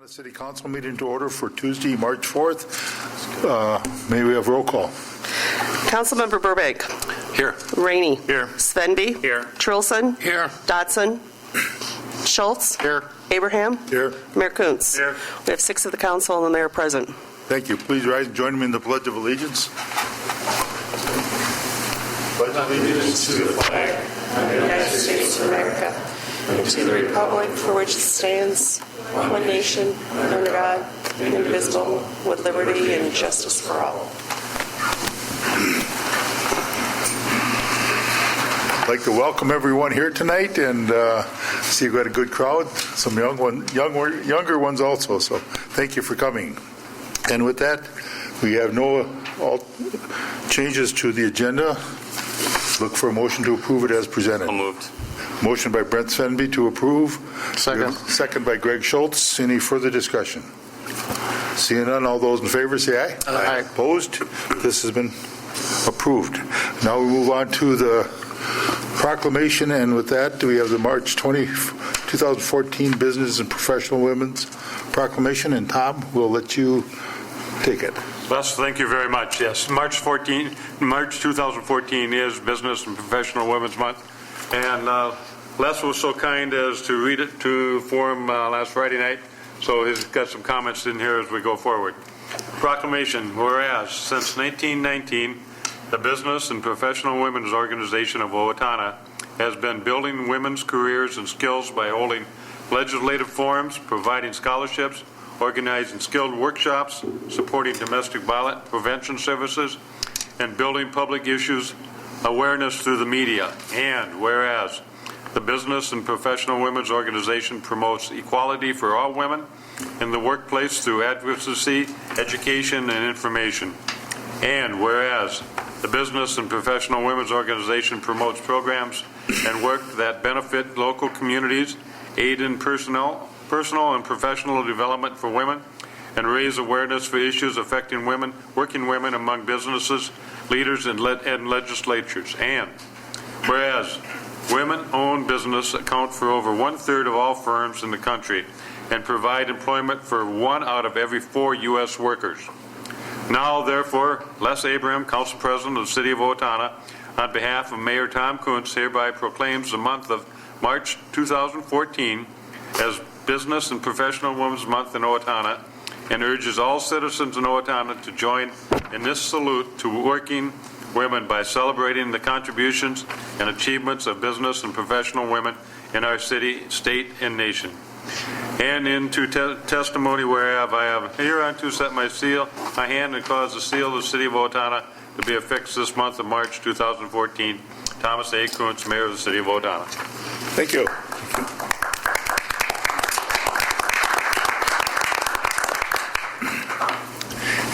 Owatonna City Council meeting to order for Tuesday, March 4th. May we have roll call? Councilmember Burbank. Here. Rainey. Here. Svenby. Here. Trilson. Here. Dodson. Schultz. Here. Abraham. Here. Mayor Kuntz. Here. We have 6 of the council and the mayor present. Thank you. Please rise and join me in the Pledge of Allegiance. Pledge allegiance to the flag of the United States of America and to the republic for which it stands, one nation, under God, indivisible, with liberty and justice for all. I'd like to welcome everyone here tonight and see we've got a good crowd, some younger ones also, so thank you for coming. And with that, we have no changes to the agenda. Look for a motion to approve it as presented. Moved. Motion by Brent Svenby to approve. Second. Second by Greg Schultz. Any further discussion? Seeing none, all those in favor say aye. Aye. Opposed? This has been approved. Now we move on to the proclamation, and with that, we have the March 20, 2014 Business and Professional Women's Proclamation, and Tom, we'll let you take it. Les, thank you very much. Yes, March 2014 is Business and Professional Women's Month, and Les was so kind as to read it to form last Friday night, so he's got some comments in here as we go forward. Proclamation, whereas since 1919, the Business and Professional Women's Organization of Owatonna has been building women's careers and skills by holding legislative forums, providing scholarships, organizing skilled workshops, supporting domestic violence prevention services, and building public issues awareness through the media. And whereas the Business and Professional Women's Organization promotes equality for all women in the workplace through advocacy, education, and information. And whereas the Business and Professional Women's Organization promotes programs and work that benefit local communities, aid in personal and professional development for women, and raise awareness for issues affecting women, working women among businesses, leaders, and legislatures. And whereas women-owned business account for over 1/3 of all firms in the country and provide employment for 1 out of every 4 U.S. workers. Now, therefore, Les Abraham, Council President of the City of Owatonna, on behalf of Mayor Tom Kuntz, hereby proclaims the month of March 2014 as Business and Professional Women's Month in Owatonna, and urges all citizens in Owatonna to join in this salute to working women by celebrating the contributions and achievements of business and professional women in our city, state, and nation. And into testimony whereof I have hereunto set my hand and caused the seal of the City of Owatonna to be affixed this month of March 2014. Thomas A. Kuntz, Mayor of the City of Owatonna. Thank you.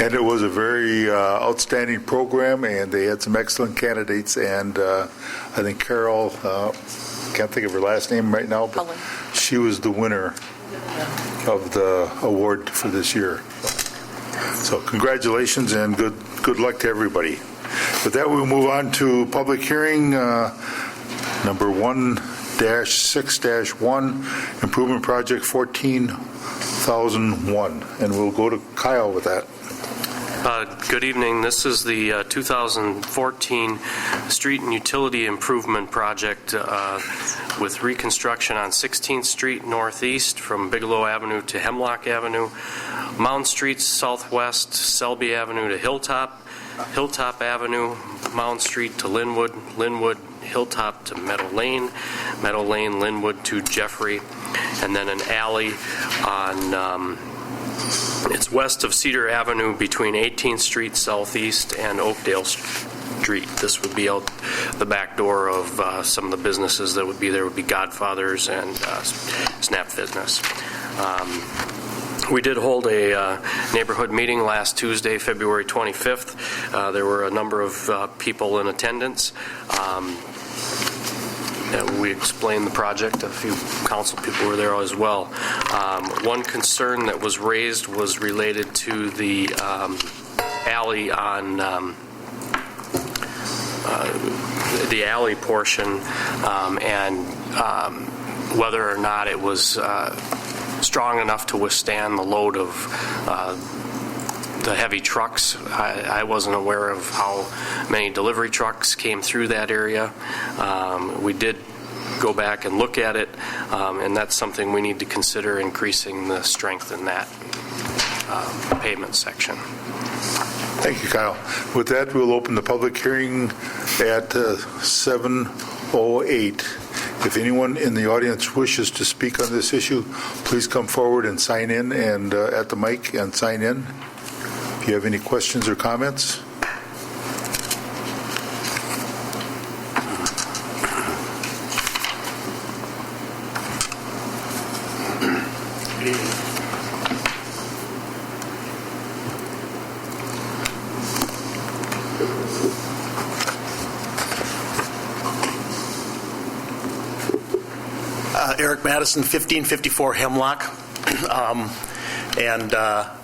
And it was a very outstanding program, and they had some excellent candidates, and I think Carol, can't think of her last name right now, but she was the winner of the award for this year. So congratulations and good luck to everybody. With that, we'll move on to public hearing number 1-6-1, Improvement Project 14,001, and we'll go to Kyle with that. Good evening. This is the 2014 Street and Utility Improvement Project with reconstruction on 16th Street Northeast from Bigelow Avenue to Hemlock Avenue, Mound Street Southwest, Selby Avenue to Hilltop, Hilltop Avenue, Mound Street to Linwood, Linwood, Hilltop to Meadow Lane, Meadow Lane, Linwood to Jeffrey, and then an alley on it's west of Cedar Avenue between 18th Street Southeast and Oakdale Street. This would be out the back door of some of the businesses that would be there. Would be Godfather's and Snap Fitness. We did hold a neighborhood meeting last Tuesday, February 25th. There were a number of people in attendance. We explained the project. A few council people were there as well. One concern that was raised was related to the alley on the alley portion and whether or not it was strong enough to withstand the load of the heavy trucks. I wasn't aware of how many delivery trucks came through that area. We did go back and look at it, and that's something we need to consider, increasing the strength in that pavement section. Thank you, Kyle. With that, we'll open the public hearing at 7:08. If anyone in the audience wishes to speak on this issue, please come forward and sign in and at the mic and sign in. If you have any questions or comments. Eric Madison, 1554 Hemlock.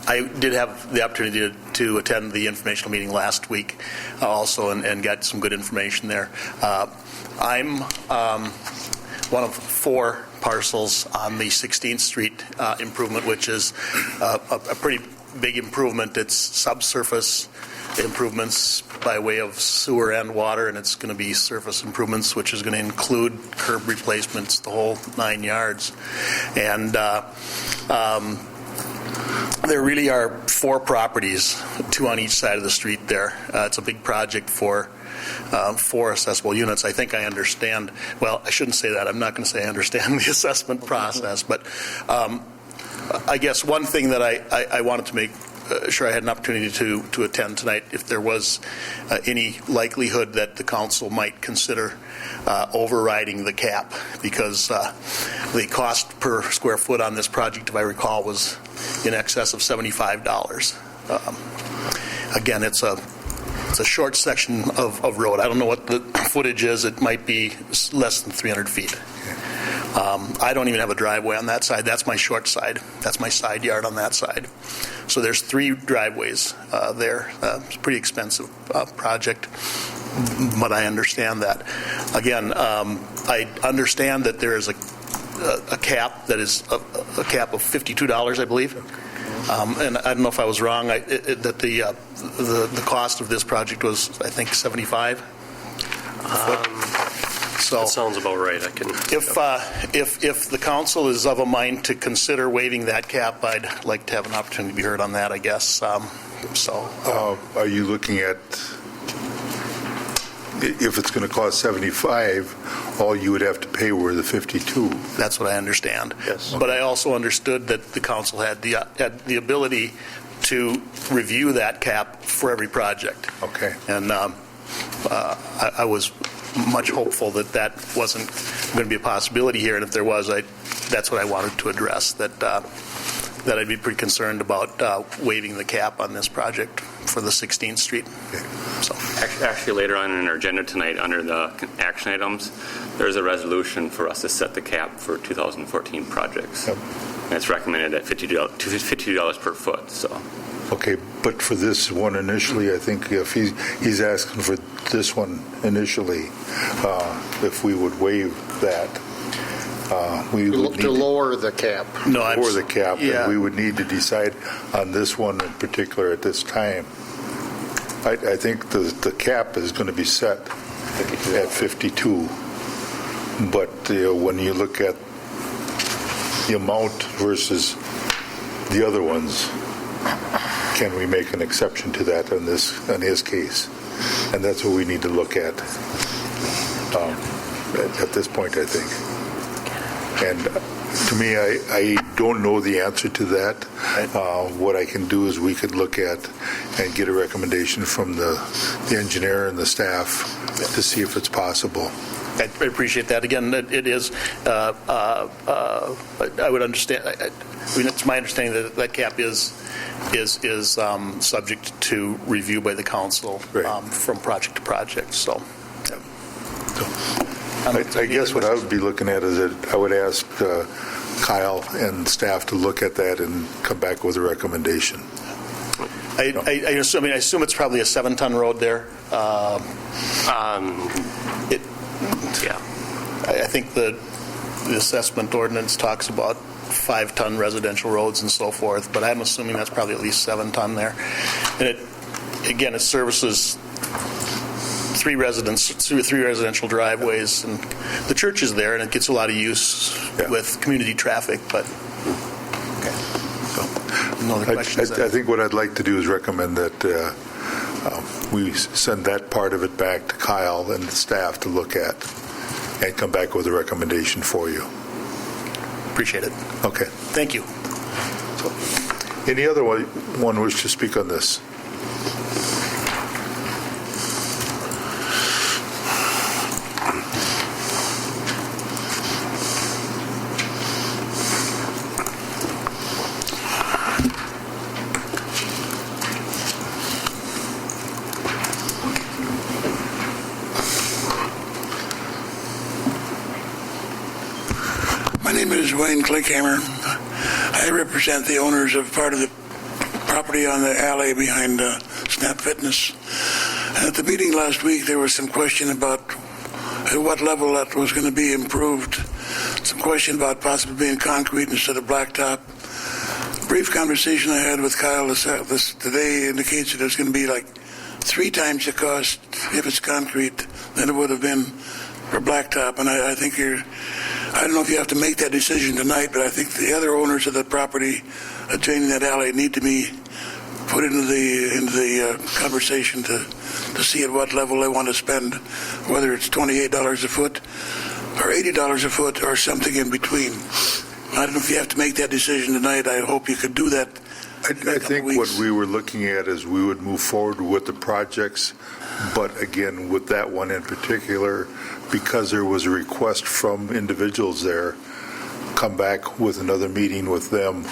I did have the opportunity to attend the informational meeting last week also and got some good information there. I'm one of 4 parcels on the 16th Street improvement, which is a pretty big improvement. It's subsurface improvements by way of sewer and water, and it's going to be surface improvements, which is going to include curb replacements, the whole 9 yards. And there really are 4 properties, 2 on each side of the street there. It's a big project for 4 accessible units. I think I understand, well, I shouldn't say that. I'm not going to say I understand the assessment process, but I guess one thing that I wanted to make sure I had an opportunity to attend tonight, if there was any likelihood that the council might consider overriding the cap, because the cost per square foot on this project, if I recall, was in excess of $75. Again, it's a short section of road. I don't know what the footage is. It might be less than 300 feet. I don't even have a driveway on that side. That's my short side. That's my side yard on that side. So there's 3 driveways there. It's a pretty expensive project, but I understand that. Again, I understand that there is a cap that is a cap of $52, I believe. And I don't know if I was wrong. That the cost of this project was, I think, $75 a foot. So that sounds about right. I can. If the council is of a mind to consider waiving that cap, I'd like to have an opportunity to be heard on that, I guess. Are you looking at, if it's going to cost $75, all you would have to pay were the $52? That's what I understand. Yes. But I also understood that the council had the ability to review that cap for every project. Okay. And I was much hopeful that wasn't going to be a possibility here, and if there was, that's what I wanted to address, that I'd be pretty concerned about waiving the cap on this project for the 16th Street. Okay. So. Actually, later on in our agenda tonight, under the action items, there's a resolution for us to set the cap for 2014 projects. Yep. And it's recommended at $50 per foot. So. Okay, but for this one initially, I think if he's asking for this one initially, if we would waive that, we would need to lower the cap. lower the cap, yeah. and we would need to decide on this one in particular at this time. I think the cap is going to be set at 52, but when you look at the amount versus the other ones, can we make an exception to that in his case? And that's what we need to look at this point, I think. And to me, I don't know the answer to that. What I can do is we could look at and get a recommendation from the engineer and the staff to see if it's possible. I appreciate that. Again, it is, I would understand, I mean, it's my understanding that that cap is subject to review by the council from project to project. So, I guess what I would be looking at is that I would ask Kyle and staff to look at that and come back with a recommendation. I assume it's probably a 7-ton road there. Yeah. I think the assessment ordinance talks about 5-ton residential roads and so forth, but I'm assuming that's probably at least 7-ton there. And it services three residential driveways, and the church is there, and it gets a lot of use with community traffic, but no other questions. I think what I'd like to do is recommend that we send that part of it back to Kyle and the staff to look at and come back with a recommendation for you. Appreciate it. Okay. Thank you. So, any other one wish to speak on this? My name is Wayne Klickhammer. I represent the owners of part of the property on the alley behind Snap Fitness. At the meeting last week, there was some question about at what level that was going to be improved. Some question about possibly being concrete instead of blacktop. A brief conversation I had with Kyle this today indicates that it's going to be like 3 times the cost if it's concrete than it would have been for blacktop. And I think I don't know if you have to make that decision tonight, but I think the other owners of the property adjoining that alley need to be put into the conversation to see at what level they want to spend, whether it's $28 a foot or $80 a foot or something in between. I don't know if you have to make that decision tonight. I hope you could do that. I think what we were looking at is we would move forward with the projects, but again, with that one in particular, because there was a request from individuals there, come back with another meeting with them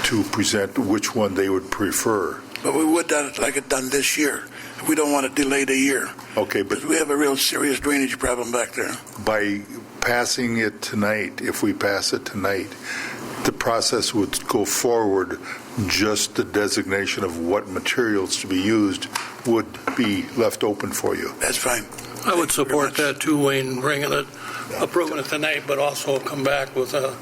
to present which one they would prefer. But we would like it done this year. We don't want it delayed a year. Okay, but we have a real serious drainage problem back there. By passing it tonight, if we pass it tonight, the process would go forward. Just the designation of what materials to be used would be left open for you. That's fine. I would support that too, Wayne, bringing it, approving it tonight, but also come back with an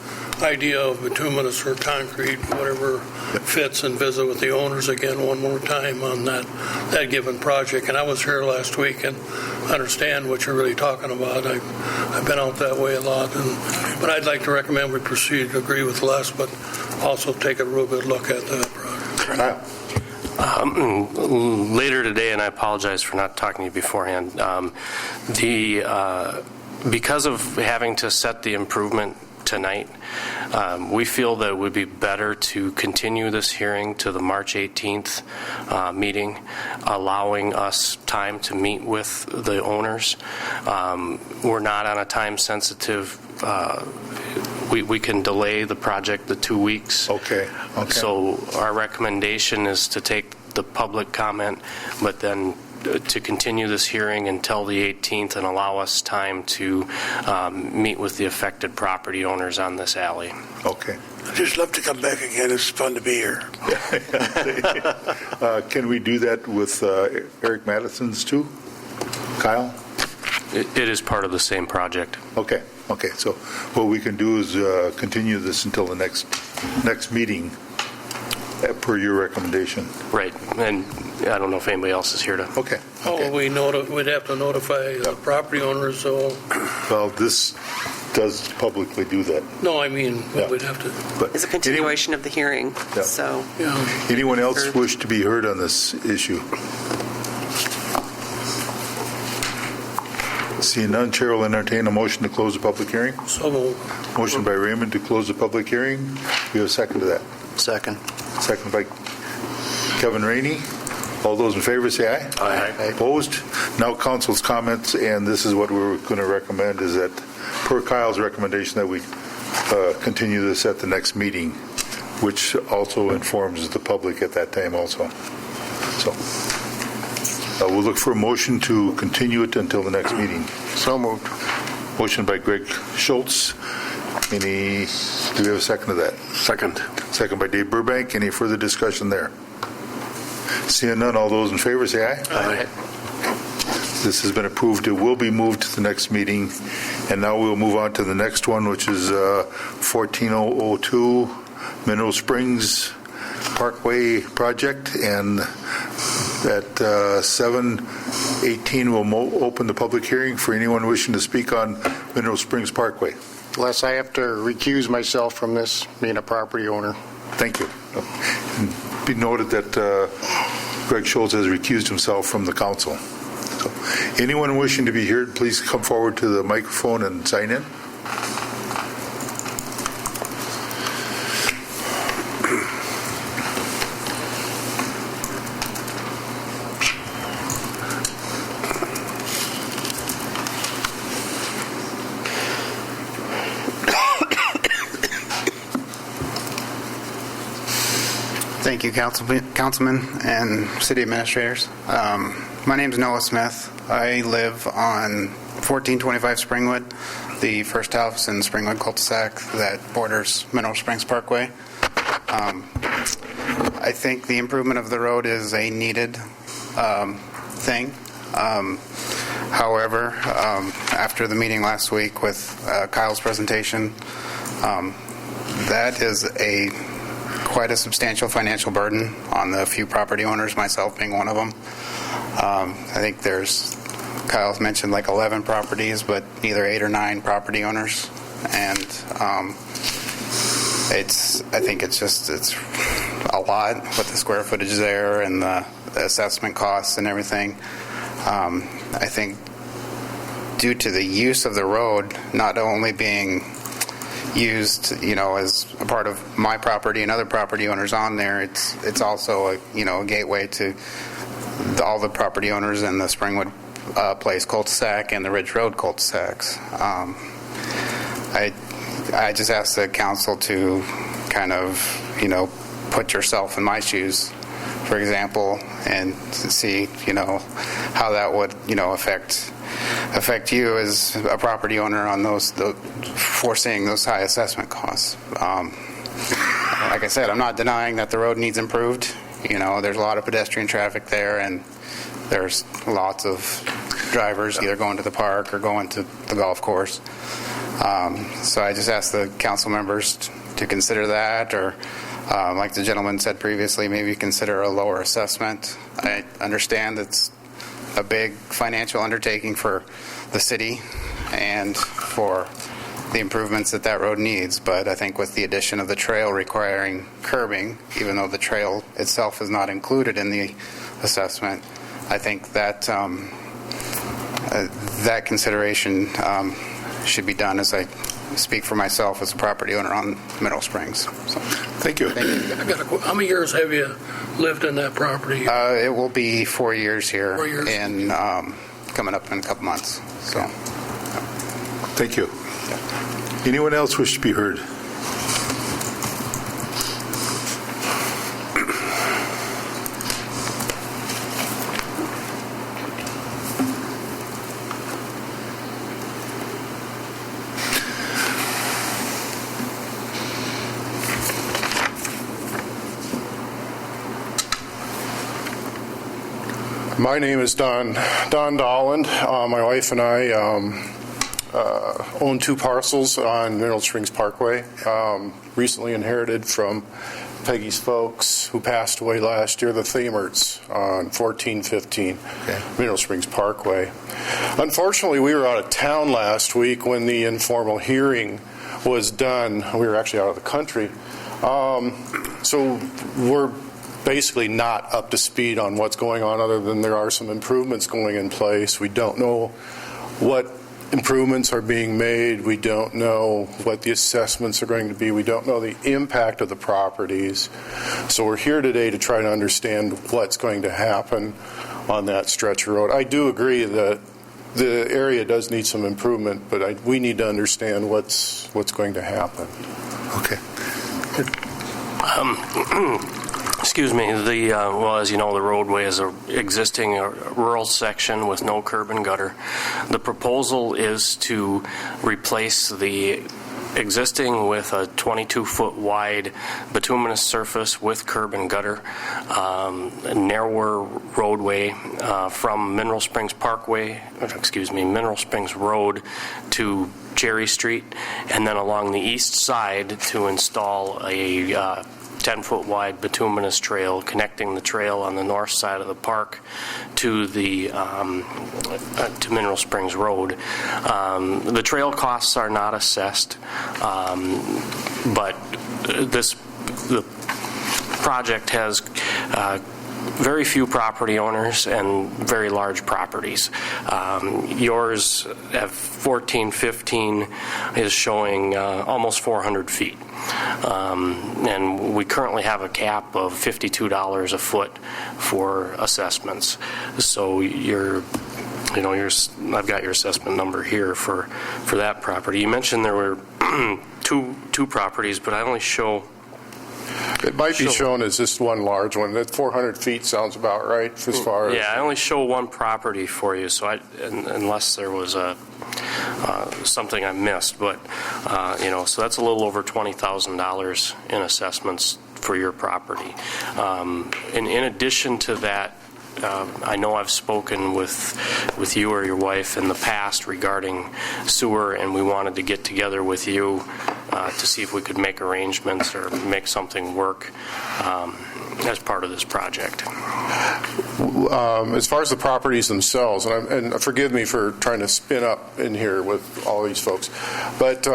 idea of bituminous or concrete, whatever fits, and visit with the owners again one more time on that given project. And I was here last week and understand what you're really talking about. I've been out that way a lot, but I'd like to recommend we proceed, agree with Les, but also take a real good look at that project. Later today, and I apologize for not talking to you beforehand, because of having to set the improvement tonight, we feel that it would be better to continue this hearing to the March 18th meeting, allowing us time to meet with the owners. We're not on a time-sensitive we can delay the project the 2 weeks. Okay. So our recommendation is to take the public comment, but then to continue this hearing until the 18th and allow us time to meet with the affected property owners on this alley. Okay. I'd just love to come back again. It's fun to be here. Can we do that with Eric Madison's too? Kyle? It is part of the same project. Okay. So what we can do is continue this until the next meeting per your recommendation. Right. And I don't know if anybody else is here to. Okay. Oh, we'd have to notify the property owners, so. Well, this does publicly do that. No, I mean, we'd have to. But It's a continuation of the hearing, so. Yeah. Anyone else wish to be heard on this issue? Seeing none, Chair will entertain a motion to close the public hearing. So moved. Motion by Raymond to close the public hearing. We have a second to that. Second. Second by Kevin Rainey. All those in favor say aye. Aye. Opposed? Now council's comments, and this is what we're going to recommend, is that per Kyle's recommendation that we continue this at the next meeting, which also informs the public at that time also. So we'll look for a motion to continue it until the next meeting. So moved. Motion by Greg Schultz. Do we have a second to that? Second. Second by Dave Burbank. Any further discussion there? Seeing none, all those in favor say aye. Aye. This has been approved. It will be moved to the next meeting. And now we'll move on to the next one, which is 14002 Mineral Springs Parkway project. And at 7:18, we'll open the public hearing for anyone wishing to speak on Mineral Springs Parkway. Unless I have to recuse myself from this, being a property owner. Thank you. And be noted that Greg Schultz has recused himself from the council. So, anyone wishing to be heard, please come forward to the microphone and sign in. Thank you, Councilman and City Administrators. My name is Noah Smith. I live on 1425 Springwood, the first house in Springwood cul-de-sac that borders Mineral Springs Parkway. I think the improvement of the road is a needed thing. However, after the meeting last week with Kyle's presentation, that is quite a substantial financial burden on the few property owners, myself being one of them. I think Kyle's mentioned like 11 properties, but either 8 or 9 property owners. And I think it's a lot with the square footage there and the assessment costs and everything. I think due to the use of the road not only being used, as a part of my property and other property owners on there, it's also a gateway to all the property owners in the Springwood Place cul-de-sac and the Ridge Road cul-de-sacs. I just ask the council to kind of put yourself in my shoes, for example, and see how that would affect you as a property owner on foreseeing those high assessment costs. Like I said, I'm not denying that the road needs improved. There's a lot of pedestrian traffic there, and there's lots of drivers either going to the park or going to the golf course. So I just ask the council members to consider that, or like the gentleman said previously, maybe consider a lower assessment. I understand it's a big financial undertaking for the city and for the improvements that road needs, but I think with the addition of the trail requiring curbing, even though the trail itself is not included in the assessment, I think that that consideration should be done, as I speak for myself as a property owner on Mineral Springs. So, thank you. How many years have you lived in that property? It will be 4 years here. 4 years. And coming up in a couple months. So, Thank you. Anyone else wish to be heard? My name is Don Dolland. My wife and I own 2 parcels on Mineral Springs Parkway. Recently inherited from Peggy's folks, who passed away last year, the Thamerts, on 1415 Mineral Springs Parkway. Unfortunately, we were out of town last week when the informal hearing was done. We were actually out of the country. So we're basically not up to speed on what's going on, other than there are some improvements going in place. We don't know what improvements are being made. We don't know what the assessments are going to be. We don't know the impact of the properties. So we're here today to try to understand what's going to happen on that stretch of road. I do agree that the area does need some improvement, but we need to understand what's going to happen. Okay. Excuse me. As you know, the roadway is an existing rural section with no curb and gutter. The proposal is to replace the existing with a 22-foot wide bituminous surface with curb and gutter, a narrower roadway from Mineral Springs Road to Cherry Street, and then along the east side to install a 10-foot wide bituminous trail connecting the trail on the north side of the park to the to Mineral Springs Road. The trail costs are not assessed, but the project has very few property owners and very large properties. Yours at 1415 is showing almost 400 feet. And we currently have a cap of $52 a foot for assessments. So I've got your assessment number here for that property. You mentioned there were two properties, but I only show. It might be shown as just one large one. That 400 feet sounds about right as far as... Yeah, I only show one property for you, so unless there was something I missed, but so that's a little over $20,000 in assessments for your property. And in addition to that, I know I've spoken with you or your wife in the past regarding sewer, and we wanted to get together with you to see if we could make arrangements or make something work as part of this project. As far as the properties themselves, and forgive me for trying to spin up in here with all these folks, but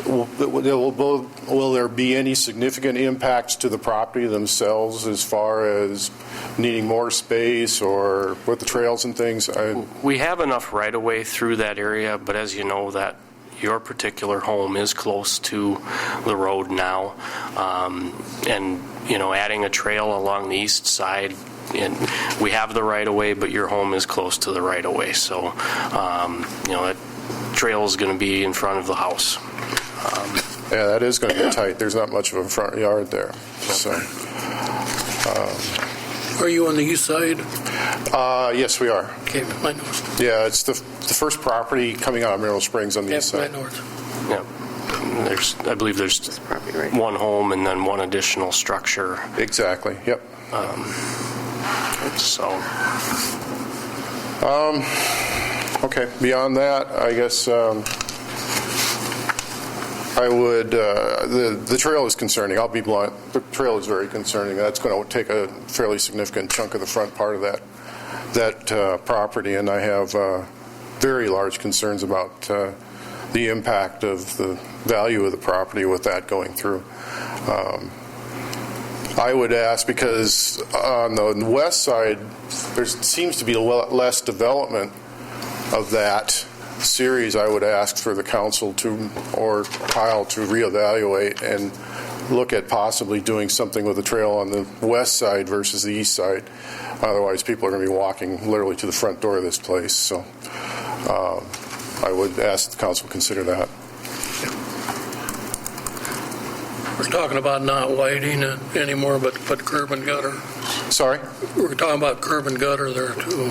will there be any significant impacts to the property themselves as far as needing more space or with the trails and things? We have enough right-of-way through that area, but as you know, that your particular home is close to the road now, and adding a trail along the east side, and we have the right-of-way, but your home is close to the right-of-way, so that trail is going to be in front of the house. Yeah, that is going to be tight. There's not much of a front yard there. So, are you on the east side? Yes, we are. Okay, my north. Yeah, it's the first property coming out of Mineral Springs on the east side. My north. Yeah. I believe there's one home and then one additional structure. Exactly. Yep. Okay. Beyond that, I guess I would. The trail is concerning. I'll be blunt. The trail is very concerning. That's going to take a fairly significant chunk of the front part of that property, and I have very large concerns about the impact of the value of the property with that going through. I would ask, because on the west side, there seems to be less development of that series. I would ask for the council or Kyle to reevaluate and look at possibly doing something with the trail on the west side versus the east side. Otherwise, people are going to be walking literally to the front door of this place. So I would ask the council to consider that. We're talking about not widening it anymore, but put curb and gutter. Sorry? We're talking about curb and gutter there, too.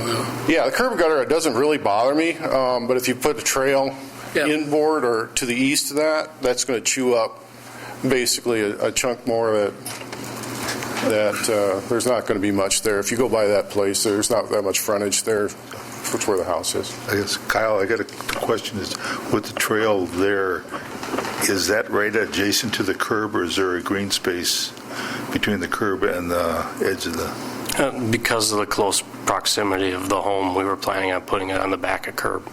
Yeah, the curb and gutter, it doesn't really bother me, but if you put a trail inboard or to the east of that, that's going to chew up basically a chunk more that there's not going to be much there. If you go by that place, there's not that much frontage there, which is where the house is. I guess, Kyle, I got a question is, with the trail there, is that right adjacent to the curb, or is there a green space between the curb and the edge of the... Because of the close proximity of the home, we were planning on putting it on the back of curb.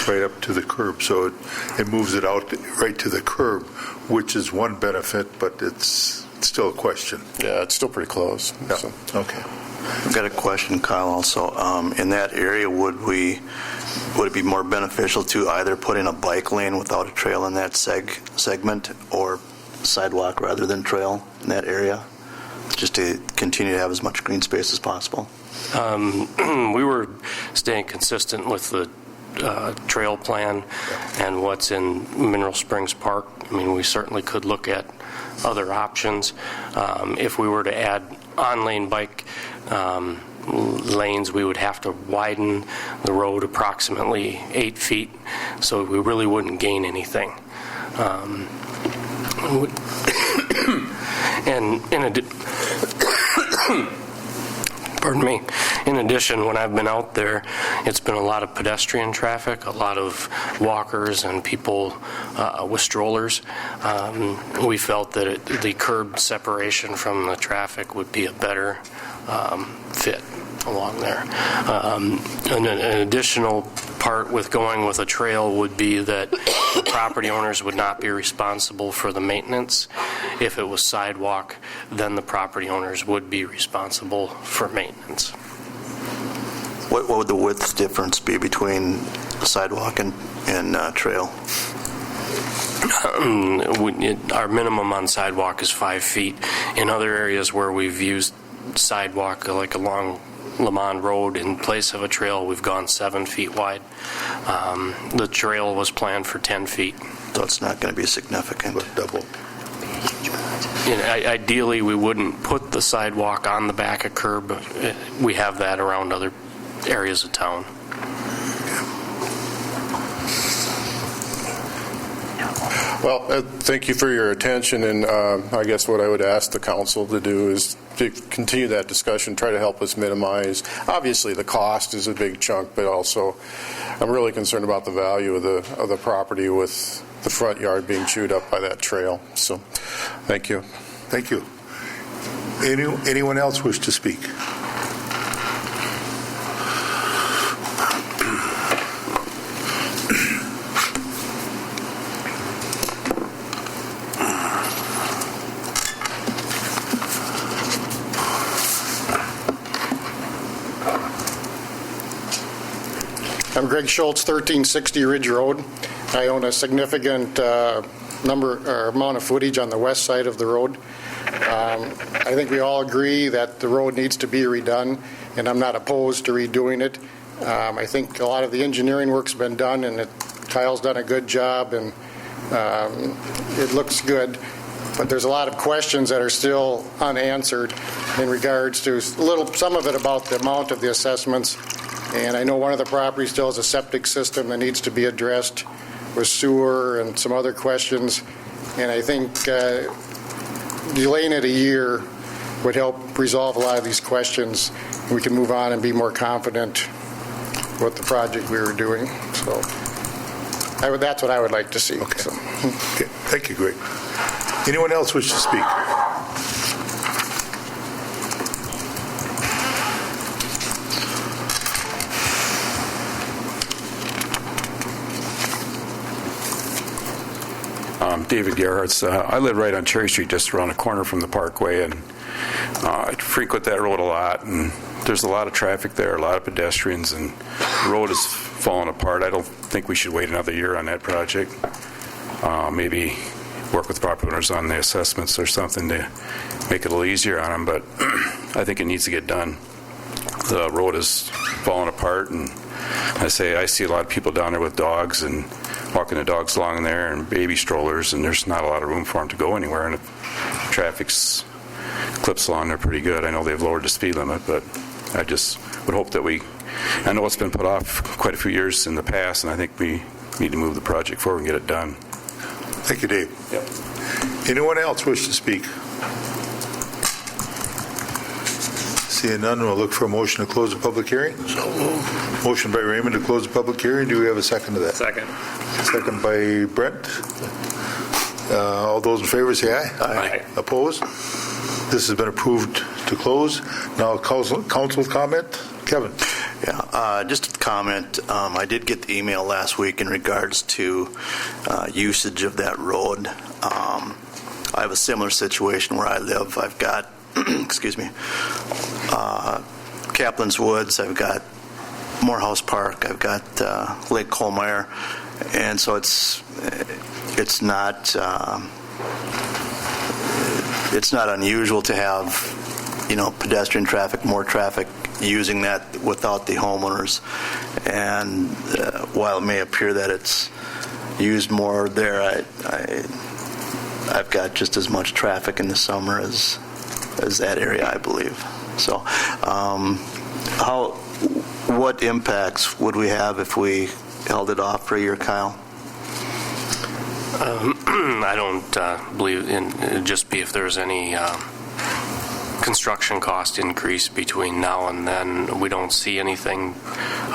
Right up to the curb, so it moves it out right to the curb, which is one benefit, but it's still a question. Yeah, it's still pretty close. Yeah. So. Okay. I've got a question, Kyle, also. In that area, would it be more beneficial to either put in a bike lane without a trail in that segment, or sidewalk rather than trail in that area, just to continue to have as much green space as possible? We were staying consistent with the trail plan and what's in Mineral Springs Park. I mean, we certainly could look at other options. If we were to add on-lane bike lanes, we would have to widen the road approximately 8 feet, so we really wouldn't gain anything. And pardon me. In addition, when I've been out there, it's been a lot of pedestrian traffic, a lot of walkers and people with strollers. We felt that the curb separation from the traffic would be a better fit along there. And an additional part with going with a trail would be that the property owners would not be responsible for the maintenance. If it was sidewalk, then the property owners would be responsible for maintenance. What would the width difference be between sidewalk and trail? Our minimum on sidewalk is 5 feet. In other areas where we've used sidewalk, like along Lamont Road, in place of a trail, we've gone 7 feet wide. The trail was planned for 10 feet. So it's not going to be significant. But double. Ideally, we wouldn't put the sidewalk on the back of curb. We have that around other areas of town. Well, thank you for your attention, and I guess what I would ask the council to do is to continue that discussion, try to help us minimize. Obviously, the cost is a big chunk, but also I'm really concerned about the value of the property with the front yard being chewed up by that trail. So, thank you. Thank you. Anyone else wish to speak? I'm Greg Schultz, 1360 Ridge Road. I own a significant amount of footage on the west side of the road. I think we all agree that the road needs to be redone, and I'm not opposed to redoing it. I think a lot of the engineering work's been done, and Kyle's done a good job, and it looks good. But there's a lot of questions that are still unanswered in regards to some of it about the amount of the assessments. And I know one of the properties still has a septic system that needs to be addressed with sewer and some other questions. And I think delaying it a year would help resolve a lot of these questions. We can move on and be more confident with the project we were doing. So that's what I would like to see. Okay. So. Okay. Thank you, Greg. Anyone else wish to speak? David Gerhardt. I live right on Cherry Street, just around the corner from the Parkway, and I frequent that road a lot, and there's a lot of traffic there, a lot of pedestrians, and the road is falling apart. I don't think we should wait another year on that project. Maybe work with property owners on the assessments or something to make it a little easier on them, but I think it needs to get done. The road is falling apart, and I see a lot of people down there with dogs and walking the dogs along there and baby strollers, and there's not a lot of room for them to go anywhere, and the traffic's clips along there pretty good. I know they've lowered the speed limit, but I just would hope that I know it's been put off quite a few years in the past, and I think we need to move the project forward and get it done. Thank you, Dave. Yep. Anyone else wish to speak? Seeing none, we'll look for a motion to close the public hearing. Motion by Raymond to close the public hearing. Do we have a second to that? Second. Second by Brent. All those in favor say aye. Aye. Opposed? This has been approved to close. Now, council comment. Kevin. Yeah, just a comment. I did get the email last week in regards to usage of that road. I have a similar situation where I live. I've got, excuse me, Kaplan's Woods. I've got Morehouse Park. I've got Lake Colmeyer, and so it's not unusual to have, pedestrian traffic, more traffic using that without the homeowners. And while it may appear that it's used more there, I've got just as much traffic in the summer as that area, I believe. So What impacts would we have if we held it off for a year, Kyle? I don't believe it'd just be if there's any construction cost increase between now and then. We don't see anything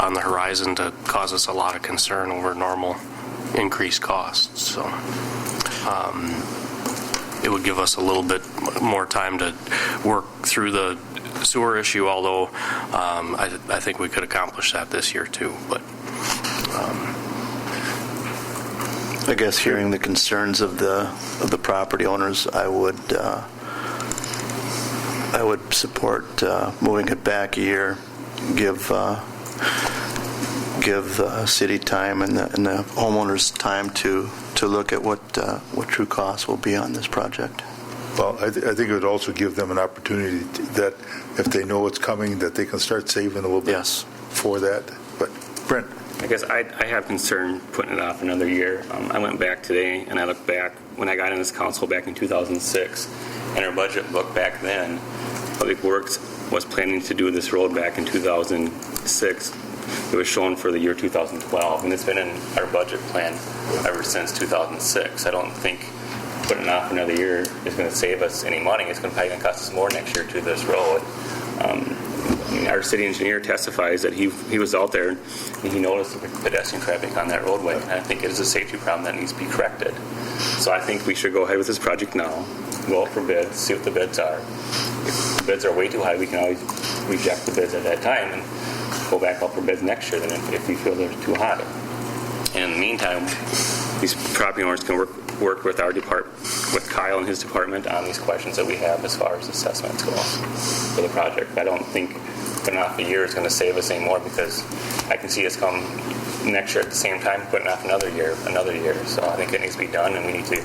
on the horizon to cause us a lot of concern over normal increased costs. So it would give us a little bit more time to work through the sewer issue, although I think we could accomplish that this year too. But I guess hearing the concerns of the property owners, I would support moving it back a year, give the city time and the homeowners time to look at what true costs will be on this project. Well, I think it would also give them an opportunity that if they know what's coming, that they can start saving a little bit for that. But Brent. I guess I have concern putting it off another year. I went back today and I looked back when I got in this council back in 2006, and our budget book back then, Public Works was planning to do this road back in 2006. It was shown for the year 2012, and it's been in our budget plan ever since 2006. I don't think putting it off another year is going to save us any money. It's probably going to cost us more next year to this road. Our city engineer testifies that he was out there and he noticed the pedestrian traffic on that roadway, and I think it is a safety problem that needs to be corrected. So I think we should go ahead with this project now, go out for bids, see what the bids are. If the bids are way too high, we can always reject the bids at that time and go back out for bids next year then if we feel they're too high. And in the meantime, these property owners can work with our department, with Kyle and his department on these questions that we have as far as assessments go for the project. I don't think putting off a year is going to save us any more, because I can see us come next year at the same time putting off another year. So I think it needs to be done, and we need to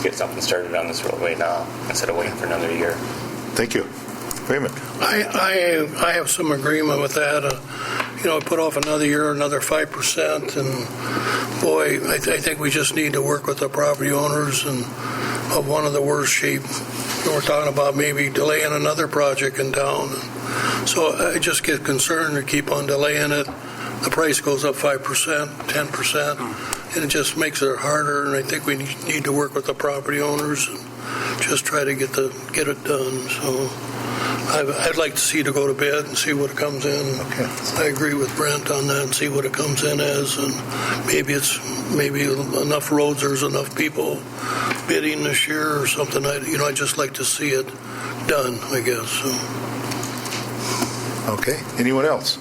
get something started on this roadway now instead of waiting for another year. Thank you. Raymond. I have some agreement with that. Put off another year, another 5%, and boy, I think we just need to work with the property owners and of one of the worst shape. We're talking about maybe delaying another project in town. So I just get concerned to keep on delaying it. The price goes up 5%, 10%, and it just makes it harder. And I think we need to work with the property owners and just try to get it done. So I'd like to see to go to bed and see what it comes in. Okay. I agree with Brent on that and see what it comes in as, and maybe enough roads, there's enough people bidding this year or something. I'd just like to see it done, I guess. So. Okay. Anyone else?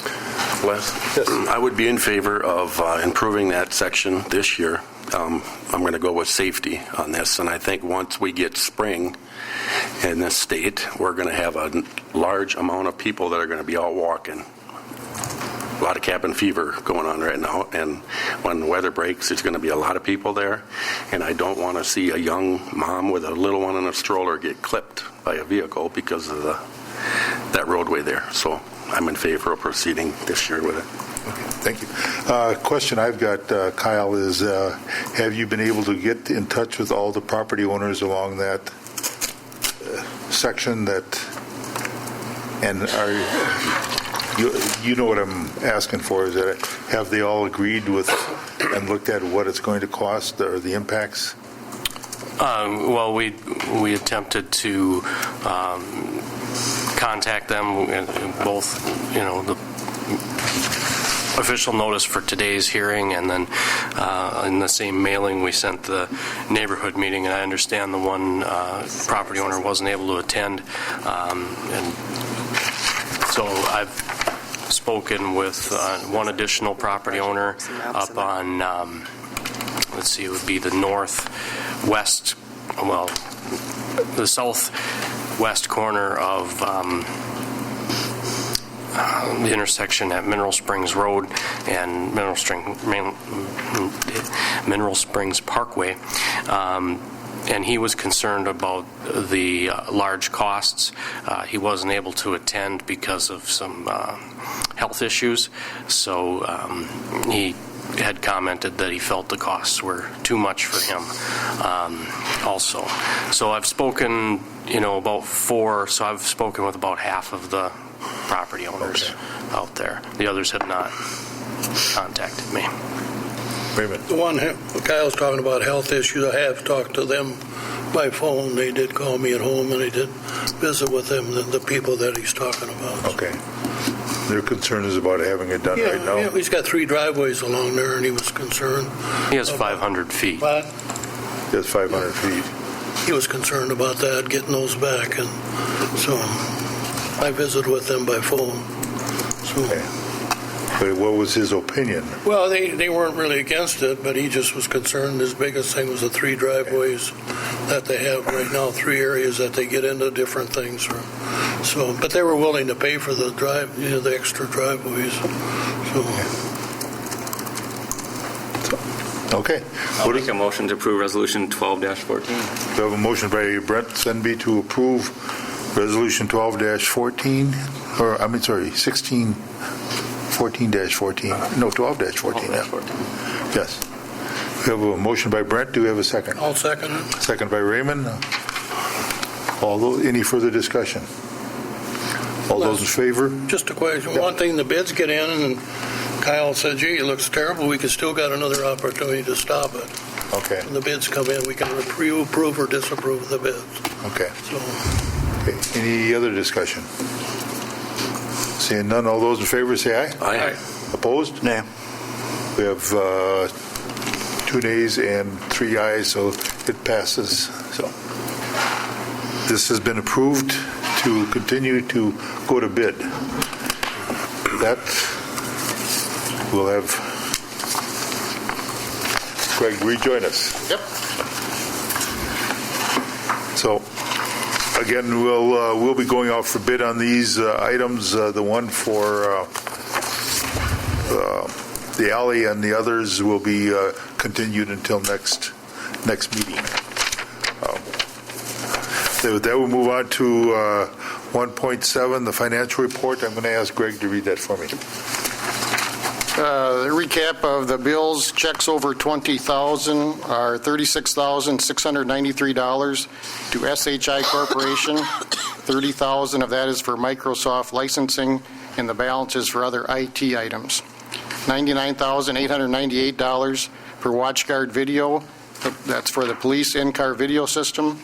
Les? Yes. I would be in favor of improving that section this year. I'm going to go with safety on this, and I think once we get spring in this state, we're going to have a large amount of people that are going to be out walking. A lot of cabin fever going on right now, and when the weather breaks, there's going to be a lot of people there, and I don't want to see a young mom with a little one in a stroller get clipped by a vehicle because of that roadway there. So I'm in favor of proceeding this year with it. Okay, thank you. Question I've got, Kyle, is have you been able to get in touch with all the property owners along that section and you know what I'm asking for, is that have they all agreed with and looked at what it's going to cost or the impacts? Well, we attempted to contact them, both, the official notice for today's hearing, and then in the same mailing we sent the neighborhood meeting, and I understand the one property owner wasn't able to attend, and so I've spoken with one additional property owner up on, it would be the northwest, the southwest corner of the intersection at Mineral Springs Road and Mineral Springs Parkway, and he was concerned about the large costs. He wasn't able to attend because of some health issues, so he had commented that he felt the costs were too much for him also. So I've spoken, about 4, so I've spoken with about half of the property owners out there. The others have not contacted me. The one Kyle's talking about, health issues, I have talked to them by phone. They did call me at home, and I did visit with them, the people that he's talking about. Okay. Their concern is about having it done right now? Yeah, he's got 3 driveways along there, and he was concerned. He has 500 feet. What? He has 500 feet. He was concerned about that, getting those back, and so I visited with them by phone. So. Okay. But what was his opinion? Well, they weren't really against it, but he just was concerned. His biggest thing was the 3 driveways that they have right now, 3 areas that they get into different things. So, but they were willing to pay for the the extra driveways. So. Okay. I'll make a motion to approve Resolution 12-14. We have a motion by Brent Senby to approve Resolution 12-14, or, 14-14. No, 12-14. Yes. We have a motion by Brent. Do we have a second? I'll second it. Second by Raymond. Any further discussion? All those in favor? Just a question. One thing, the bids get in, and Kyle said, gee, it looks terrible. We could still got another opportunity to stop it. Okay. When the bids come in, we can approve or disapprove the bids. Okay. So. Okay. Any other discussion? Seeing none, all those in favor say aye. Aye. Opposed? Nay. We have 2 nays and 3 ayes, so it passes. So this has been approved to continue to go to bid. That will have Greg rejoin us. Yep. So again, we'll be going out for bid on these items. The one for the alley and the others will be continued until next meeting. With that, we'll move on to 1.7, the financial report. I'm going to ask Greg to read that for me. The recap of the bills, checks over $20,000 are $36,693 to SHI Corporation. $30,000 of that is for Microsoft licensing, and the balance is for other IT items. $99,898 for WatchGuard video. That's for the police in-car video system.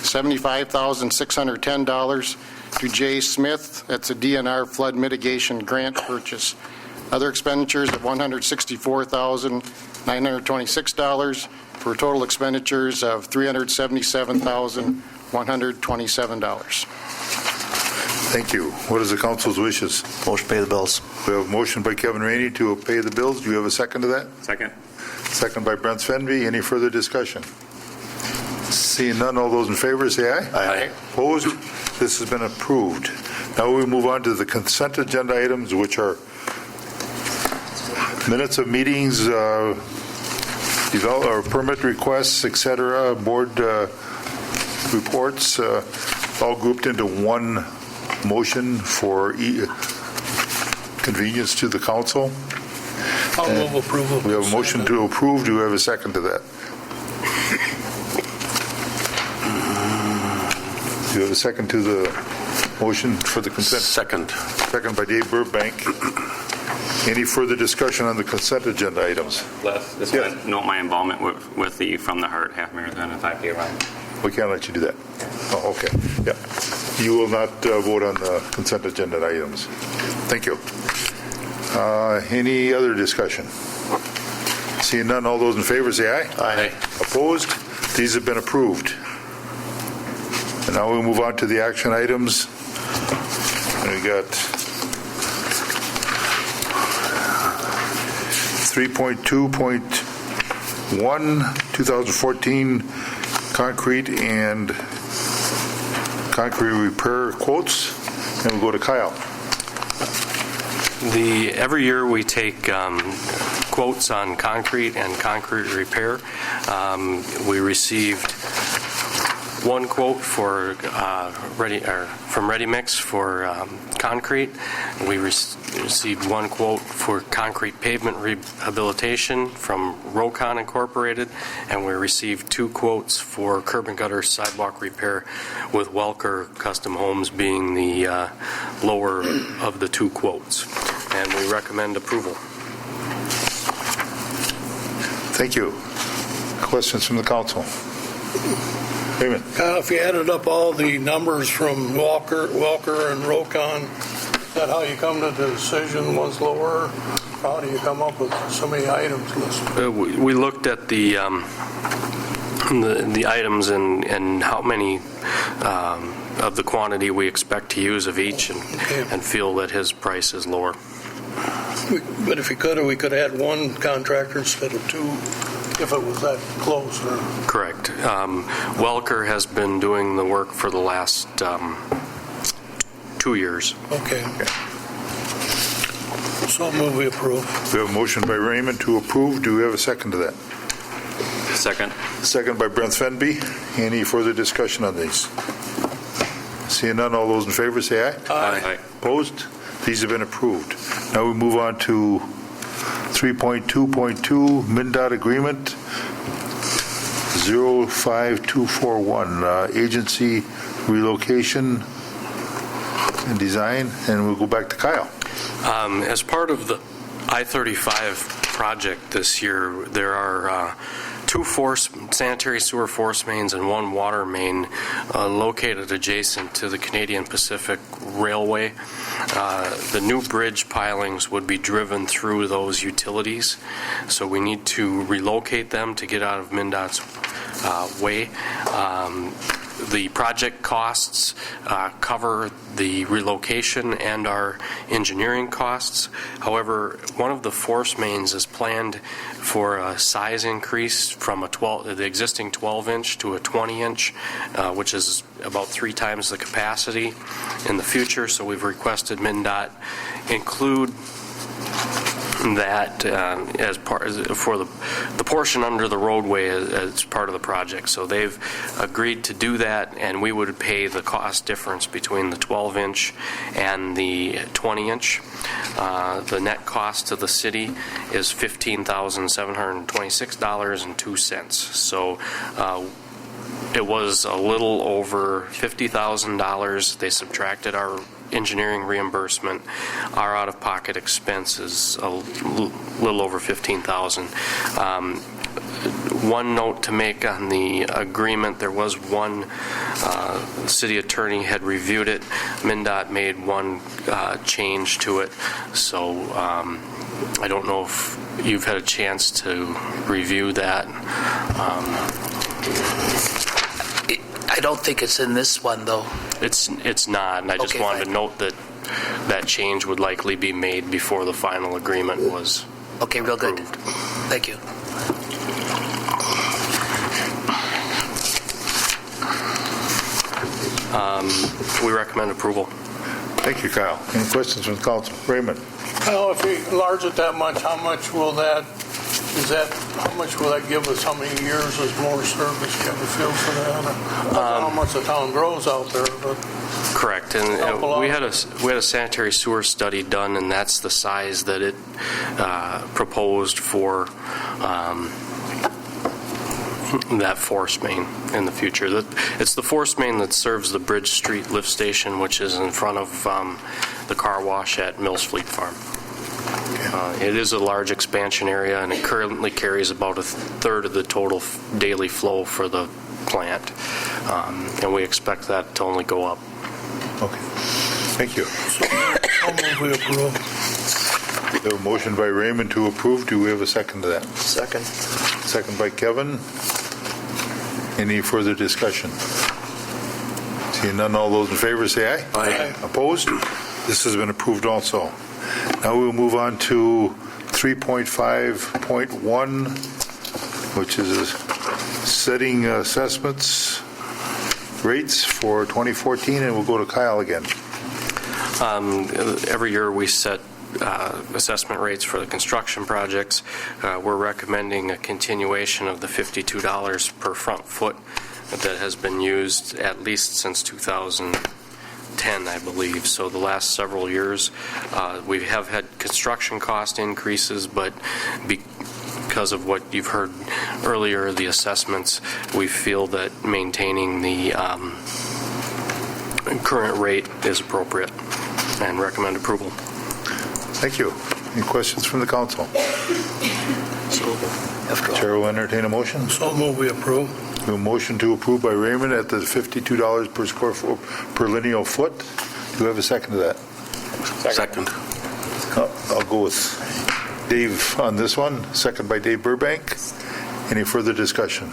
$75,610 to Jay Smith. That's a DNR flood mitigation grant purchase. Other expenditures of $164,926 for total expenditures of $377,127. Thank you. What is the council's wishes? Motion to pay the bills. We have a motion by Kevin Rainey to pay the bills. Do you have a second to that? Second. Second by Brent Svenby. Any further discussion? Seeing none, all those in favor say aye. Aye. Opposed? This has been approved. Now we move on to the consent agenda items, which are minutes of meetings, or permit requests, etc., board reports, all grouped into one motion for convenience to the council. I'll move approval. We have a motion to approve. Do we have a second to that? Do you have a second to the motion for the consent? Second. Second by Dave Burbank. Any further discussion on the consent agenda items? Les, just want to note my involvement with the From the Heart half marathon and 5K run. We can't let you do that. Oh, okay. Yeah. You will not vote on the consent agenda items. Thank you. Any other discussion? Seeing none, all those in favor say aye. Aye. Opposed? These have been approved. And now we move on to the action items. And we got 3.2.1, 2014 concrete and concrete repair quotes. And we'll go to Kyle. Every year we take quotes on concrete and concrete repair. We received one quote for from Ready Mix for concrete. We received one quote for concrete pavement rehabilitation from Rokon Incorporated, and we received 2 quotes for curb and gutter sidewalk repair, with Welker Custom Homes being the lower of the 2 quotes. And we recommend approval. Thank you. Questions from the council? Raymond? If you added up all the numbers from Welker and Rokon, is that how you come to the decision was lower? How do you come up with so many items listed? We looked at the items and how many of the quantity we expect to use of each, and feel that his price is lower. But if we could add one contractor instead of 2, if it was that close. Or... Correct. Welker has been doing the work for the last 2 years. Okay. So move we approve. We have a motion by Raymond to approve. Do we have a second to that? Second. Second by Brent Fenby. Any further discussion on these? Seeing none, all those in favor say aye. Aye. Opposed? These have been approved. Now we move on to 3.2.2 MnDOT Agreement 05241, Agency Relocation and Design, and we'll go back to Kyle. As part of the I-35 project this year, there are 2 sanitary sewer force mains and 1 water main located adjacent to the Canadian Pacific Railway. The new bridge pilings would be driven through those utilities, so we need to relocate them to get out of MnDOT's way. The project costs cover the relocation and our engineering costs. However, one of the force mains is planned for a size increase from the existing 12-inch to a 20-inch, which is about 3 times the capacity in the future. So we've requested MnDOT include that as part for the portion under the roadway as part of the project. So they've agreed to do that, and we would pay the cost difference between the 12-inch and the 20-inch. The net cost to the city is $15,726.02. So it was a little over $50,000. They subtracted our engineering reimbursement. Our out-of-pocket expense is a little over $15,000. One note to make on the agreement: there was one city attorney had reviewed it. MnDOT made one change to it, so I don't know if you've had a chance to review that. I don't think it's in this one, though. It's not, and I just wanted to note that that change would likely be made before the final agreement was Okay, real good. approved. Thank you. We recommend approval. Thank you, Kyle. Any questions from the council? Raymond? Well, if we enlarge it that much, how much will that give us? How many years is more service? You have a feel for that? Not how much the town grows out there, but Correct, and we had a sanitary sewer study done, and that's the size that it proposed for that force main in the future. It's the force main that serves the Bridge Street lift station, which is in front of the car wash at Mills Fleet Farm. It is a large expansion area, and it currently carries about 1/3 of the total daily flow for the plant, and we expect that to only go up. Okay. Thank you. so move we approve. We have a motion by Raymond to approve. Do we have a second to that? Second. Second by Kevin. Any further discussion? Seeing none, all those in favor say aye. Aye. Opposed? This has been approved also. Now we'll move on to 3.5.1, which is setting assessments rates for 2014, and we'll go to Kyle again. Every year we set assessment rates for the construction projects. We're recommending a continuation of the $52 per front foot that has been used at least since 2010, I believe. So the last several years, we have had construction cost increases, but because of what you've heard earlier, the assessments, we feel that maintaining the current rate is appropriate and recommend approval. Thank you. Any questions from the council? Chair will entertain a motion. So move we approve. A motion to approve by Raymond at the $52 per square foot per lineal foot. Do you have a second to that? Second. I'll go with Dave on this one. Second by Dave Burbank. Any further discussion?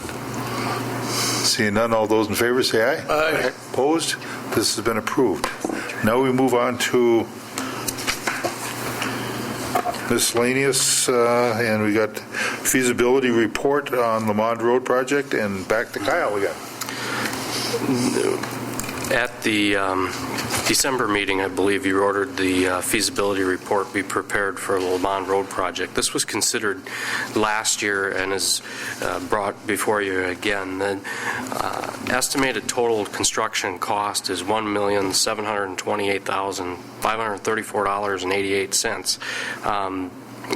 Seeing none, all those in favor say aye. Aye. Opposed? This has been approved. Now we move on to miscellaneous, and we got feasibility report on Lamond Road project, and back to Kyle again. At the December meeting, I believe you ordered the feasibility report be prepared for the Lamond Road project. This was considered last year and is brought before you again. The estimated total construction cost is $1,728,534.88.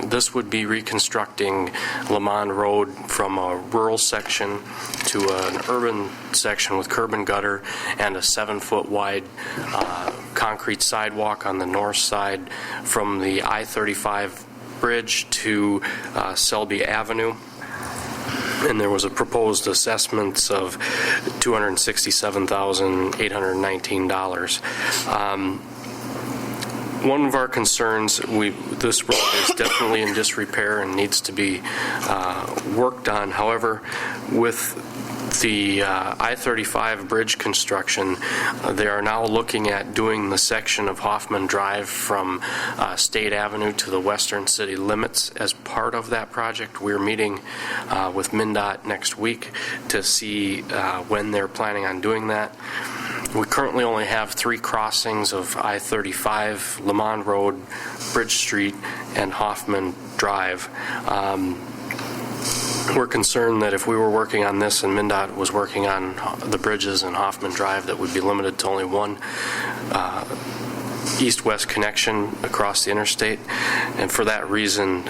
This would be reconstructing Lamond Road from a rural section to an urban section with curb and gutter and a 7-foot wide concrete sidewalk on the north side from the I-35 bridge to Selby Avenue. And there was a proposed assessment of $267,819. One of our concerns, this road is definitely in disrepair and needs to be worked on. However, with the I-35 bridge construction, they are now looking at doing the section of Hoffman Drive from State Avenue to the western city limits as part of that project. We're meeting with MnDOT next week to see when they're planning on doing that. We currently only have 3 crossings of I-35, Lamond Road, Bridge Street, and Hoffman Drive. We're concerned that if we were working on this and MnDOT was working on the bridges in Hoffman Drive, that we'd be limited to only one east-west connection across the interstate. And for that reason,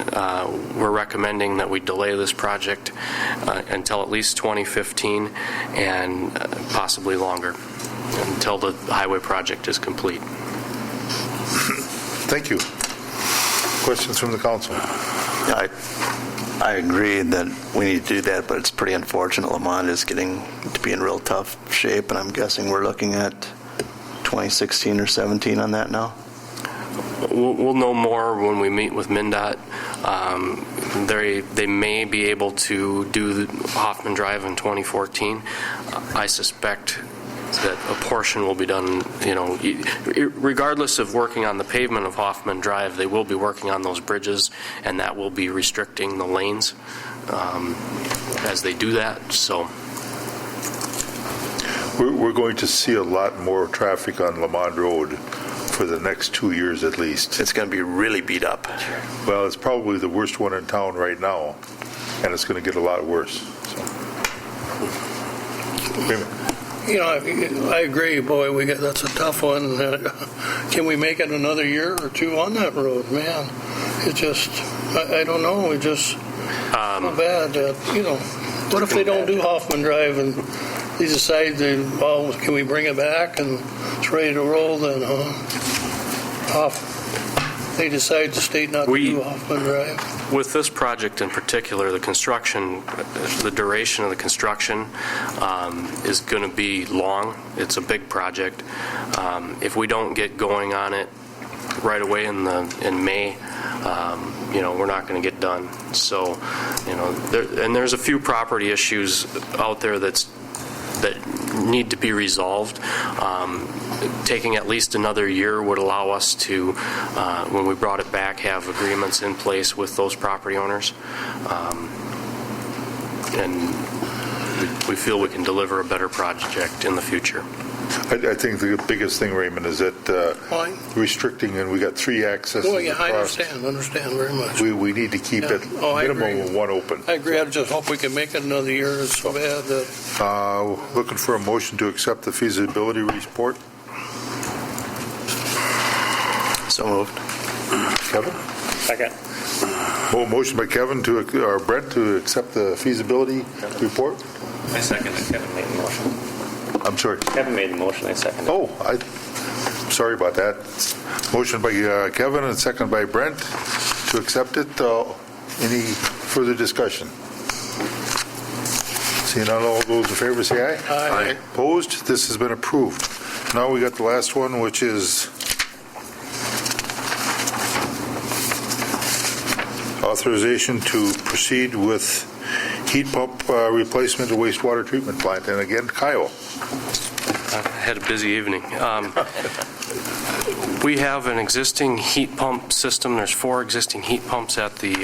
we're recommending that we delay this project until at least 2015 and possibly longer, until the highway project is complete. Thank you. Questions from the council? I agree that we need to do that, but it's pretty unfortunate. Lamond is getting to be in real tough shape, and I'm guessing we're looking at 2016 or 17 on that now. We'll know more when we meet with MnDOT. They may be able to do Hoffman Drive in 2014. I suspect that a portion will be done, regardless of working on the pavement of Hoffman Drive, they will be working on those bridges, and that will be restricting the lanes as they do that. So we're going to see a lot more traffic on Lamond Road for the next 2 years at least. It's going to be really beat up. Well, it's probably the worst one in town right now, and it's going to get a lot worse. I agree, boy, that's a tough one. Can we make it another year or 2 on that road, man? It just, I don't know, it just so bad. What if they don't do Hoffman Drive and they decide can we bring it back and it's ready to roll then, They decide the state not to do Hoffman Drive. With this project in particular, the duration of the construction is going to be long. It's a big project. If we don't get going on it right away in May, we're not going to get done. So, there's a few property issues out there that need to be resolved. Taking at least another year would allow us to, when we brought it back, have agreements in place with those property owners. And we feel we can deliver a better project in the future. I think the biggest thing, Raymond, is that Fine. restricting, and we got 3 accesses Oh, yeah, I across. understand very much. We need to keep it Oh, I minimum agree. of 1 open. I agree. I just hope we can make it another year. It's so bad that Looking for a motion to accept the feasibility report. So moved. Kevin? Second. Motion by Kevin or Brent to accept the feasibility report. I second it. Kevin made the motion. I'm sorry. Kevin made the motion. I second it. Sorry about that. Motion by Kevin and second by Brent to accept it. Any further discussion? Seeing none, all those in favor say aye. Aye. Opposed? This has been approved. Now we got the last one, which is authorization to proceed with heat pump replacement of wastewater treatment plant. And again, Kyle. I've had a busy evening. We have an existing heat pump system. There's 4 existing heat pumps at the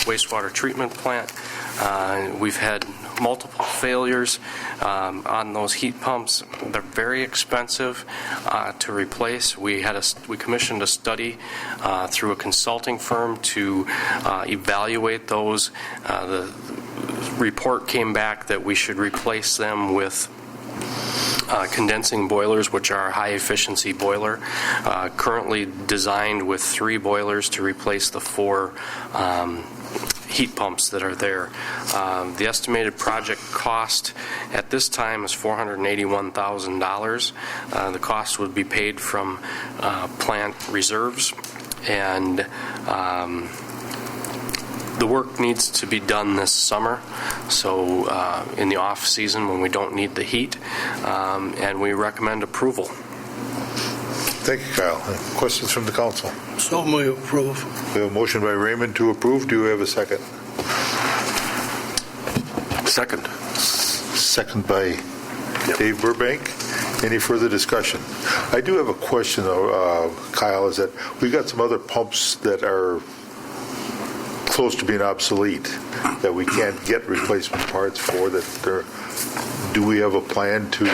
wastewater treatment plant. We've had multiple failures on those heat pumps. They're very expensive to replace. We commissioned a study through a consulting firm to evaluate those. The report came back that we should replace them with condensing boilers, which are a high-efficiency boiler, currently designed with 3 boilers to replace the 4 heat pumps that are there. The estimated project cost at this time is $481,000. The cost would be paid from plant reserves, and the work needs to be done this summer, so in the off season when we don't need the heat, and we recommend approval. Thank you, Kyle. Questions from the council? so we approve. We have a motion by Raymond to approve. Do we have a second? Second. Second by Dave Burbank. Any further discussion? I do have a question, though, Kyle, is that we've got some other pumps that are close to being obsolete that we can't get replacement parts for. Do we have a plan to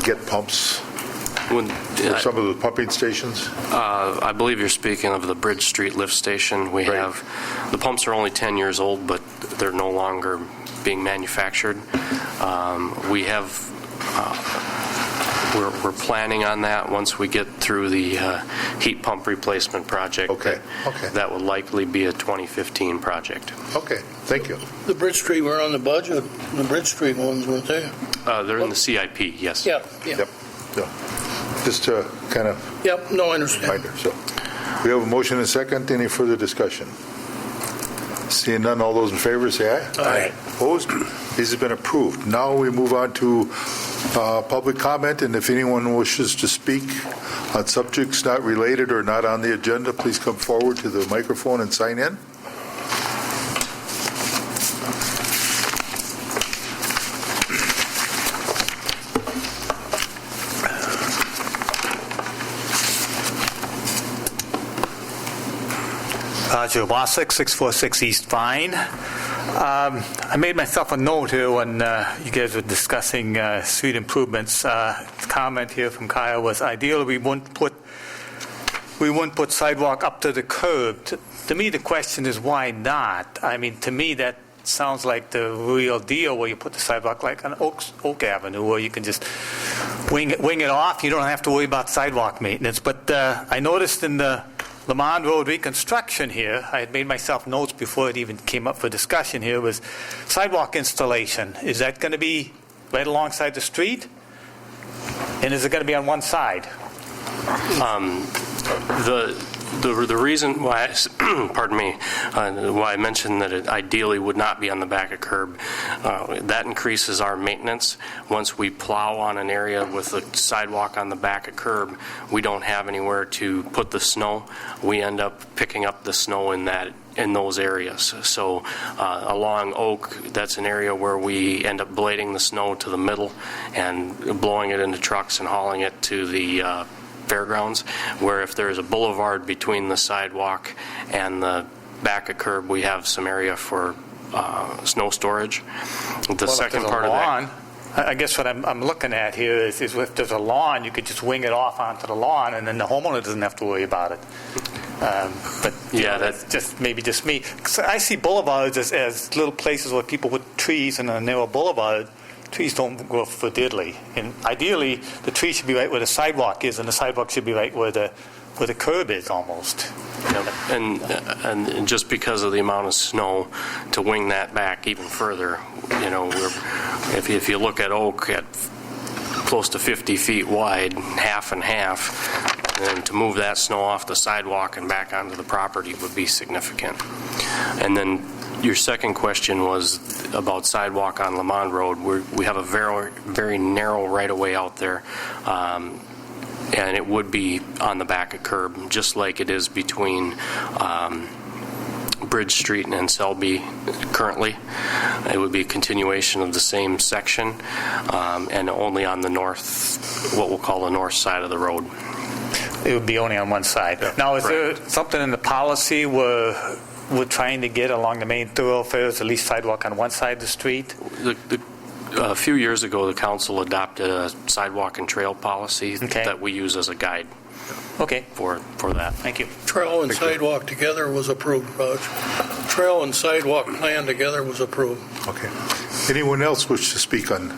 get pumps for some of the pumping stations? I believe you're speaking of the Bridge Street lift station. We have, the pumps are only 10 years old, but they're no longer being manufactured. We have, we're planning on that once we get through the heat pump replacement project. Okay. That will likely be a 2015 project. Okay, thank you. The Bridge Street were on the budget, the Bridge Street ones, weren't they? They're in the CIP, yes. Yep. Just to kind of Yep, no, I understand. reminder. So we have a motion and a second. Any further discussion? Seeing none, all those in favor say aye. Aye. Opposed? These have been approved. Now we move on to public comment, and if anyone wishes to speak on subjects not related or not on the agenda, please come forward to the microphone and sign in. Joe Bosick, 646 East Vine. I made myself a note here when you guys were discussing street improvements. Comment here from Kyle was ideally we wouldn't put sidewalk up to the curb. To me, the question is why not? I mean, to me, that sounds like the real deal where you put the sidewalk like on Oak Avenue, where you can just wing it off. You don't have to worry about sidewalk maintenance. But I noticed in the Lamond Road reconstruction here, I had made myself notes before it even came up for discussion here, was sidewalk installation. Is that going to be right alongside the street? And is it going to be on one side? The reason why, pardon me, why I mentioned that it ideally would not be on the back of curb, that increases our maintenance. Once we plow on an area with a sidewalk on the back of curb, we don't have anywhere to put the snow. We end up picking up the snow in those areas. So along Oak, that's an area where we end up blading the snow to the middle and blowing it into trucks and hauling it to the fairgrounds, where if there's a boulevard between the sidewalk and the back of curb, we have some area for snow storage. The second part of that, I guess what I'm looking at here is if there's a lawn, you could just wing it off onto the lawn, and then the homeowner doesn't have to worry about it. But yeah, that's just maybe just me. 'Cause I see boulevards as little places where people put trees in a narrow boulevard. Trees don't grow for diddly, and ideally the tree should be right where the sidewalk is, and the sidewalk should be right where the curb is almost. And just because of the amount of snow, to wing that back even further, if you look at oak at close to 50 feet wide, half and half, and to move that snow off the sidewalk and back onto the property would be significant. And then your second question was about sidewalk on Lamond Road. We have a very, very narrow right-of-way out there, and it would be on the back of curb, just like it is between Bridge Street and Selby currently. It would be a continuation of the same section, and only on the north, what we'll call the north side of the road. It would be only on one side. Now, is there something in the policy where we're trying to get along the main thoroughfares, at least sidewalk on one side of the street? A few years ago, the council adopted a sidewalk and trail policy that we use as a guide. Okay. For that. Thank you. Trail and sidewalk together was approved, Raj. Trail and sidewalk plan together was approved. Okay. Anyone else wish to speak on?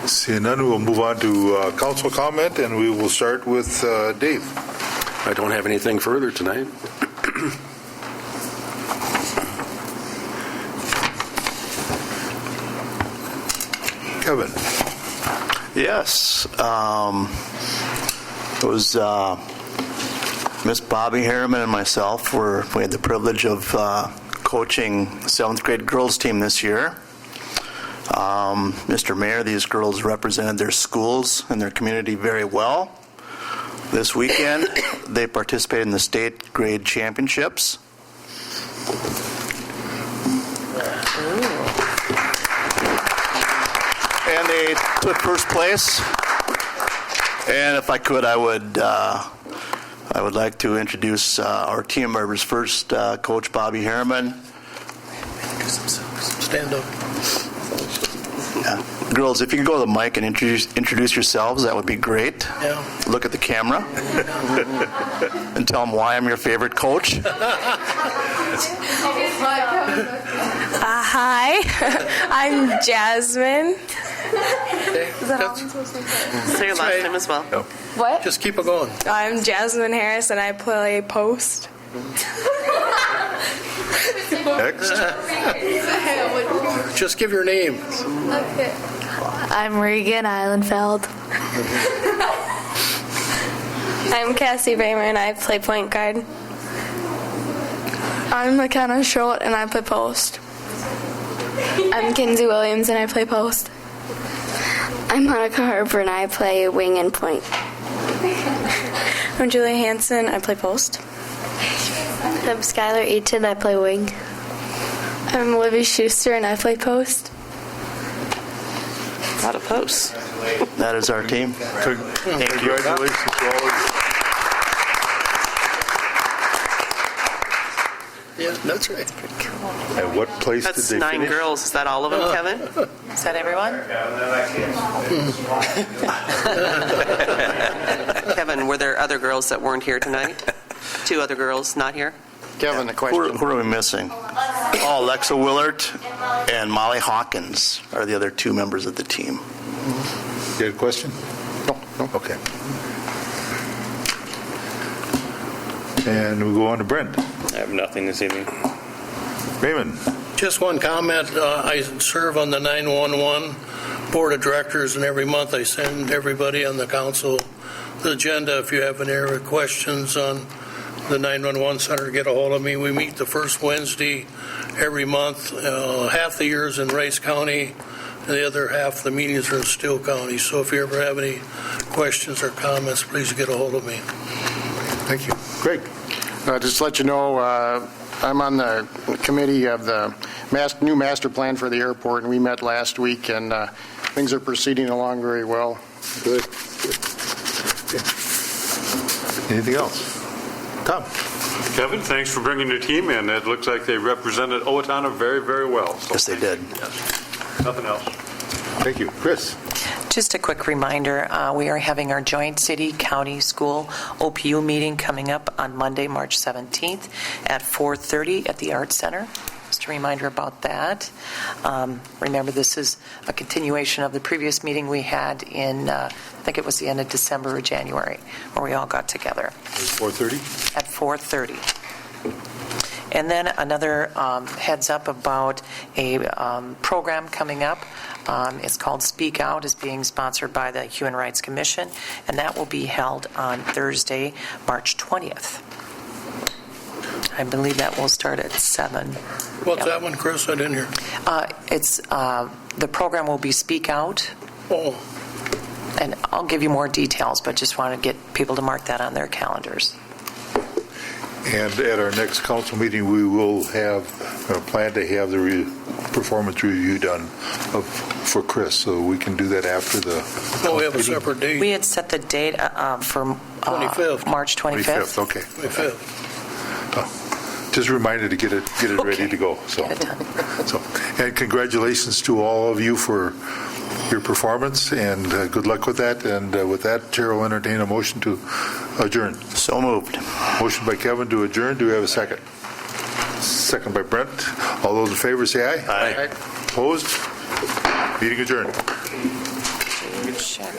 Seeing none, we'll move on to council comment, and we will start with Dave. I don't have anything further tonight. Kevin. Yes. It was Miss Bobby Harriman and myself we had the privilege of coaching the 7th grade girls team this year. Mr. Mayor, these girls represented their schools and their community very well. This weekend, they participated in the state grade championships. And they took first place. And if I could, I would like to introduce our team members. First, Coach Bobby Harriman. Stand up. Yeah. Girls, if you could go to the mic and introduce yourselves, that would be great. Yeah. Look at the camera and tell them why I'm your favorite coach. Hi, I'm Jasmine. Is that all? Say your last name as well. No. What? Just keep it going. I'm Jasmine Harris, and I play post. Next. Just give your name. Okay. I'm Regan Islandfeld. I'm Cassie Raymer, and I play point guard. I'm McKenna Schultz, and I play post. I'm Kinsey Williams, and I play post. I'm Monica Harper, and I play wing and point. I'm Julia Hansen, I play post. I'm Skylar Eaton, I play wing. I'm Olivia Schuster, and I play post. A lot of posts. That is our team. Congratulations to all of you. Yeah, that's right. And what place That's did they 9 finish? girls. Is that all of them, Kevin? Is that everyone? Kevin, were there other girls that weren't here tonight? 2 other girls not here? Kevin, a question. Who are we missing? Oh, Alexa Willert and Molly Hawkins are the other 2 members of the team. You had a question? No. Okay. And we go on to Brent. I have nothing this evening. Raymond. Just one comment. I serve on the 911 Board of Directors, and every month I send everybody on the council the agenda. If you have any questions on the 911 center, get a hold of me. We meet the first Wednesday every month. Half the year is in Rice County, and the other half the meetings are in Steele County. So if you ever have any questions or comments, please get a hold of me. Thank you. Greg. Just to let you know, I'm on the committee of the new master plan for the airport, and we met last week, and things are proceeding along very well. Good. Okay. Anything else? Tom. Kevin, thanks for bringing your team in. It looks like they represented Owatonna very, very well. So Yes, they did. yes. Nothing else. Thank you. Chris? Just a quick reminder, we are having our joint city-county school OPU meeting coming up on Monday, March 17th at 4:30 at the Arts Center. Just a reminder about that. Remember, this is a continuation of the previous meeting we had in, I think it was the end of December or January, where we all got together. 4:30? At 4:30. And then another heads up about a program coming up. It's called Speak Out. It's being sponsored by the Human Rights Commission, and that will be held on Thursday, March 20th. I believe that will start at 7. What's that one, Chris? I didn't hear. It's the program will be Speak Out. Oh. And I'll give you more details, but just want to get people to mark that on their calendars. And at our next council meeting, we will have plan to have the performance review done for Chris, so we can do that after the. Oh, we have a separate date. We had set the date for 25th. March 25th. Okay. 25th. Just a reminder to get it ready to go. So, and congratulations to all of you for your performance, and good luck with that. And with that, Chair will entertain a motion to adjourn. So moved. Motion by Kevin to adjourn. Do we have a second? Second by Brent. All those in favor say aye. Aye. Opposed? Meeting adjourned. Good shot.